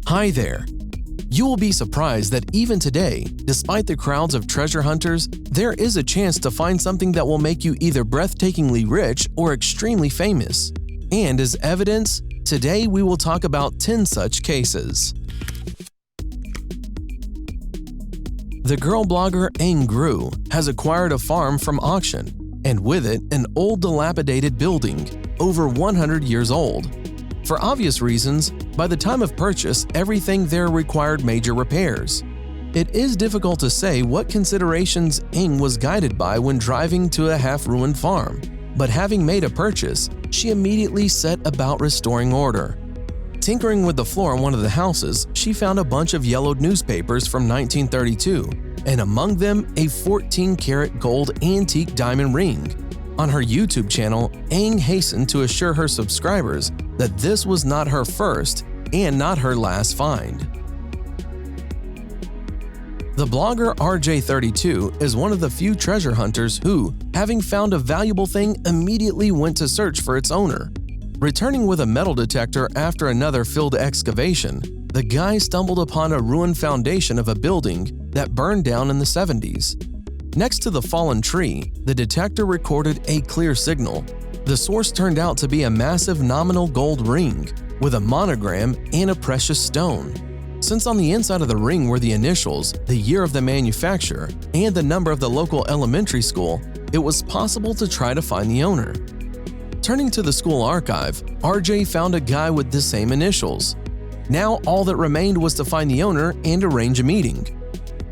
Hi there! You will be surprised that even today, despite the crowds of treasure hunters, there is a chance to find something that will make you either breathtakingly rich or extremely famous. And as evidence, today we will talk about 10 such cases. The girl blogger Gru has acquired a farm from auction, and with it, an old dilapidated building, over 100 years old. For obvious reasons, by the time of purchase, everything there required major repairs. It is difficult to say what considerations was guided by when driving to a half-ruined farm, but having made a purchase, she immediately set about restoring order. Tinkering with the floor in one of the houses, she found a bunch of yellowed newspapers from 1932, and among them a 14-karat gold antique diamond ring. On her YouTube channel, hastened to assure her subscribers that this was not her first and not her last find. The blogger RJ32 is one of the few treasure hunters who, having found a valuable thing, immediately went to search for its owner. Returning with a metal detector after another field excavation, the guy stumbled upon a ruined foundation of a building that burned down in the 70s. Next to the fallen tree, the detector recorded a clear signal. The source turned out to be a massive nominal gold ring with a monogram and a precious stone. Since on the inside of the ring were the initials, the year of the manufacture, and the number of the local elementary school, it was possible to try to find the owner. Turning to the school archive, RJ found a guy with the same initials. Now all that remained was to find the owner and arrange a meeting.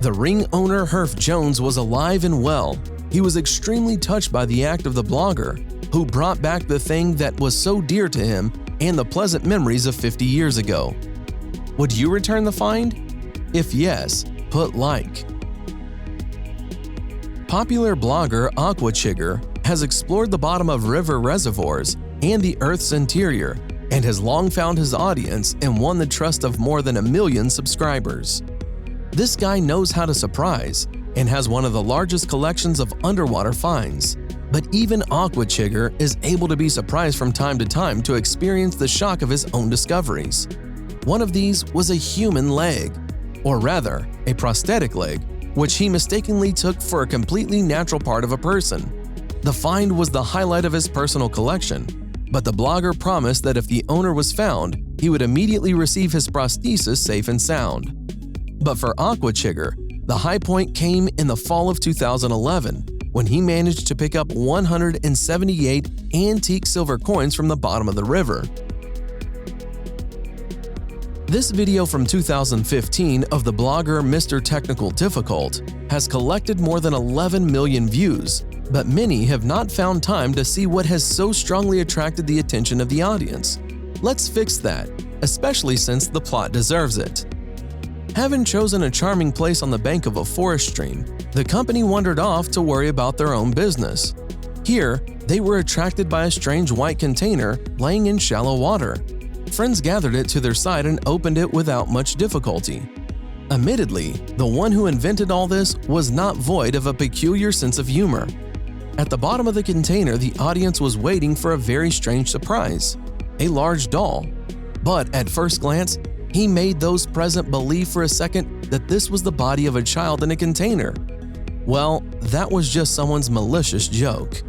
The ring owner Herf Jones was alive and well. He was extremely touched by the act of the blogger, who brought back the thing that was so dear to him and the pleasant memories of 50 years ago. Would you return the find? If yes, put like. Popular blogger Aquachigger has explored the bottom of river reservoirs and the Earth's interior, and has long found his audience and won the trust of more than 1 million subscribers. This guy knows how to surprise and has one of the largest collections of underwater finds. But even Aquachigger is able to be surprised from time to time to experience the shock of his own discoveries. One of these was a human leg, or rather, a prosthetic leg, which he mistakenly took for a completely natural part of a person. The find was the highlight of his personal collection, but the blogger promised that if the owner was found, he would immediately receive his prosthesis safe and sound. But for Aquachigger, the high point came in the fall of 2011, when he managed to pick up 178 antique silver coins from the bottom of the river. This video from 2015 of the blogger Mr. Technical Difficult has collected more than 11 million views, but many have not found time to see what has so strongly attracted the attention of the audience. Let's fix that, especially since the plot deserves it. Having chosen a charming place on the bank of a forest stream, the company wandered off to worry about their own business. Here, they were attracted by a strange white container laying in shallow water. Friends gathered it to their side and opened it without much difficulty. Admittedly, the one who invented all this was not void of a peculiar sense of humor. At the bottom of the container, the audience was waiting for a very strange surprise – a large doll. But at first glance, he made those present believe for a second that this was the body of a child in a container. Well, that was just someone's malicious joke.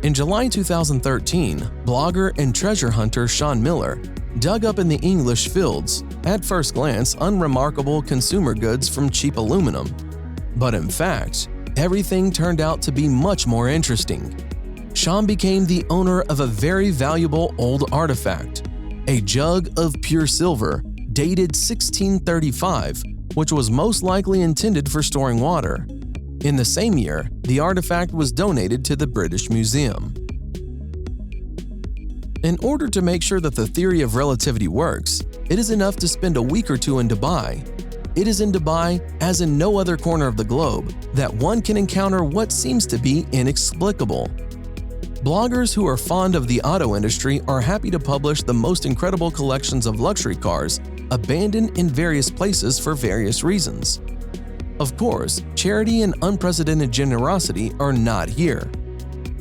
In July 2013, blogger and treasure hunter Sean Miller dug up in the English fields, at first glance, unremarkable consumer goods from cheap aluminum. But in fact, everything turned out to be much more interesting. Sean became the owner of a very valuable old artifact, a jug of pure silver dated 1635, which was most likely intended for storing water. In the same year, the artifact was donated to the British Museum. In order to make sure that the theory of relativity works, it is enough to spend a week or two in Dubai. It is in Dubai, as in no other corner of the globe, that one can encounter what seems to be inexplicable. Bloggers who are fond of the auto industry are happy to publish the most incredible collections of luxury cars abandoned in various places for various reasons. Of course, charity and unprecedented generosity are not here.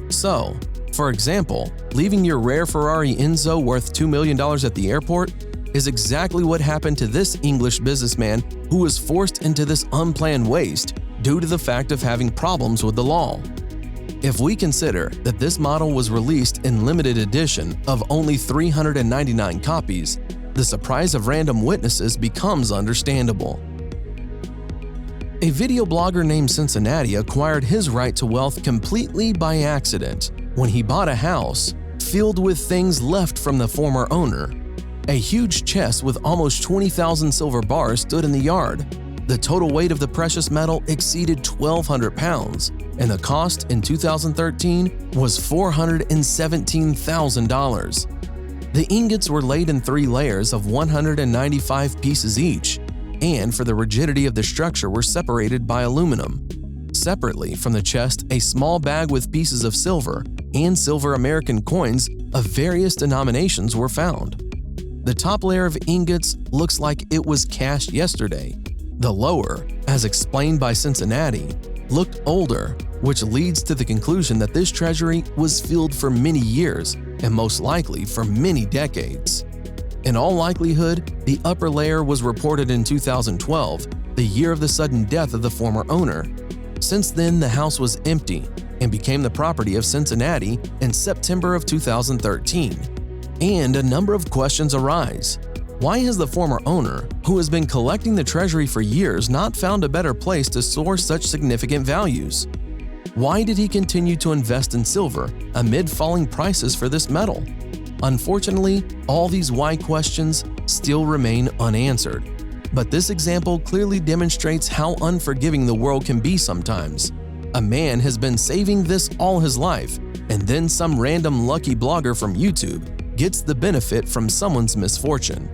So, for example, leaving your rare Ferrari Enzo worth $2 million at the airport? is exactly what happened to this English businessman who was forced into this unplanned waste due to the fact of having problems with the law. If we consider that this model was released in limited edition of only 399 copies, the surprise of random witnesses becomes understandable. A video blogger named Cincinnati acquired his right to wealth completely by accident when he bought a house filled with things left from the former owner. A huge chest with almost 20,000 silver bars stood in the yard. The total weight of the precious metal exceeded 1,200 pounds, and the cost in 2013 was $417,000. The ingots were laid in 3 layers of 195 pieces each, and for the rigidity of the structure were separated by aluminum. Separately from the chest, a small bag with pieces of silver and silver American coins of various denominations were found. The top layer of ingots looks like it was cast yesterday. The lower, as explained by Cincinnati, looked older, which leads to the conclusion that this treasury was filled for many years and most likely for many decades. In all likelihood, the upper layer was reported in 2012, the year of the sudden death of the former owner. Since then, the house was empty and became the property of Cincinnati in September of 2013. And a number of questions arise. Why has the former owner, who has been collecting the treasury for years, not found a better place to source such significant values? Why did he continue to invest in silver amid falling prices for this metal? Unfortunately, all these why questions still remain unanswered. But this example clearly demonstrates how unforgiving the world can be sometimes. A man has been saving this all his life, and then some random lucky blogger from YouTube gets the benefit from someone's misfortune.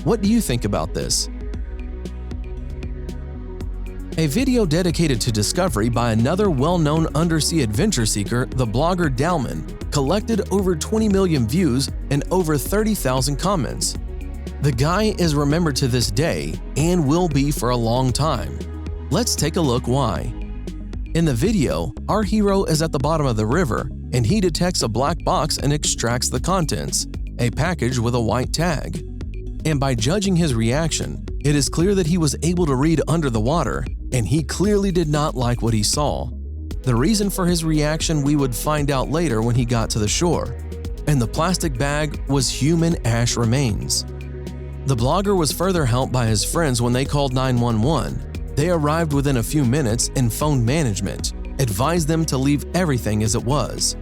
What do you think about this? A video dedicated to discovery by another well-known undersea adventure seeker, the blogger Dalman, collected over 20 million views and over 30,000 comments. The guy is remembered to this day and will be for a long time. Let's take a look why. In the video, our hero is at the bottom of the river and he detects a black box and extracts the contents, a package with a white tag. And by judging his reaction, it is clear that he was able to read under the water, and he clearly did not like what he saw. The reason for his reaction we would find out later when he got to the shore. And the plastic bag was human ash remains. The blogger was further helped by his friends when they called 911. They arrived within a few minutes and phoned management, advised them to leave everything as it was.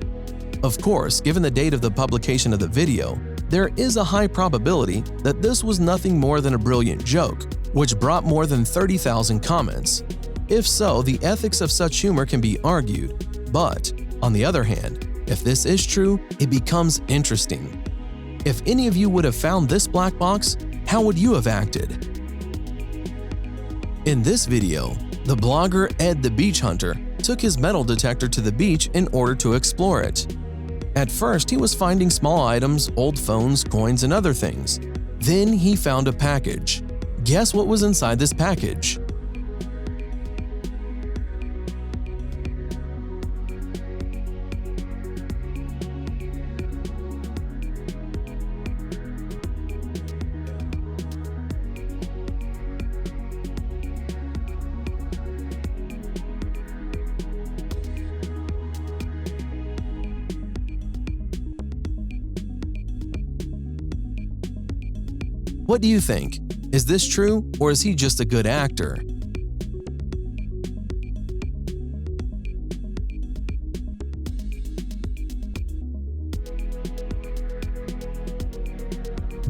Of course, given the date of the publication of the video, there is a high probability that this was nothing more than a brilliant joke, which brought more than 30,000 comments. If so, the ethics of such humor can be argued. But, on the other hand, if this is true, it becomes interesting. If any of you would have found this black box, how would you have acted? In this video, the blogger Ed the Beach Hunter took his metal detector to the beach in order to explore it. At first, he was finding small items, old phones, coins, and other things. Then he found a package. Guess what was inside this package? What do you think? Is this true, or is he just a good actor?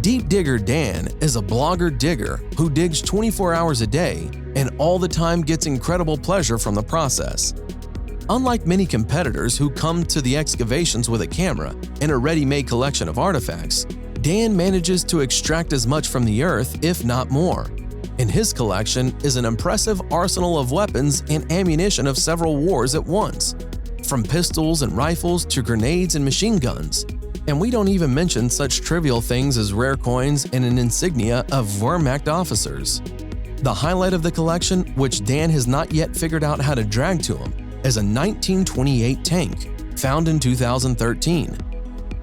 Deep Digger Dan is a blogger digger who digs 24 hours a day and all the time gets incredible pleasure from the process. Unlike many competitors who come to the excavations with a camera and a ready-made collection of artifacts, Dan manages to extract as much from the earth, if not more. In his collection is an impressive arsenal of weapons and ammunition of several wars at once, from pistols and rifles to grenades and machine guns. And we don't even mention such trivial things as rare coins and an insignia of Wehrmacht officers. The highlight of the collection, which Dan has not yet figured out how to drag to him, is a 1928 tank, found in 2013.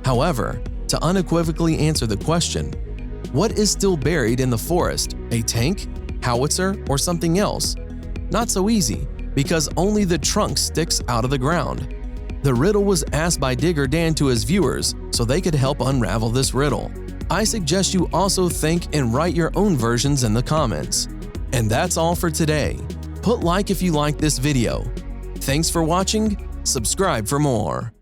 However, to unequivocally answer the question, What is still buried in the forest? A tank, howitzer, or something else? Not so easy, because only the trunk sticks out of the ground. The riddle was asked by Digger Dan to his viewers so they could help unravel this riddle. I suggest you also think and write your own versions in the comments. And that's all for today. Put like if you liked this video. Thanks for watching, subscribe for more.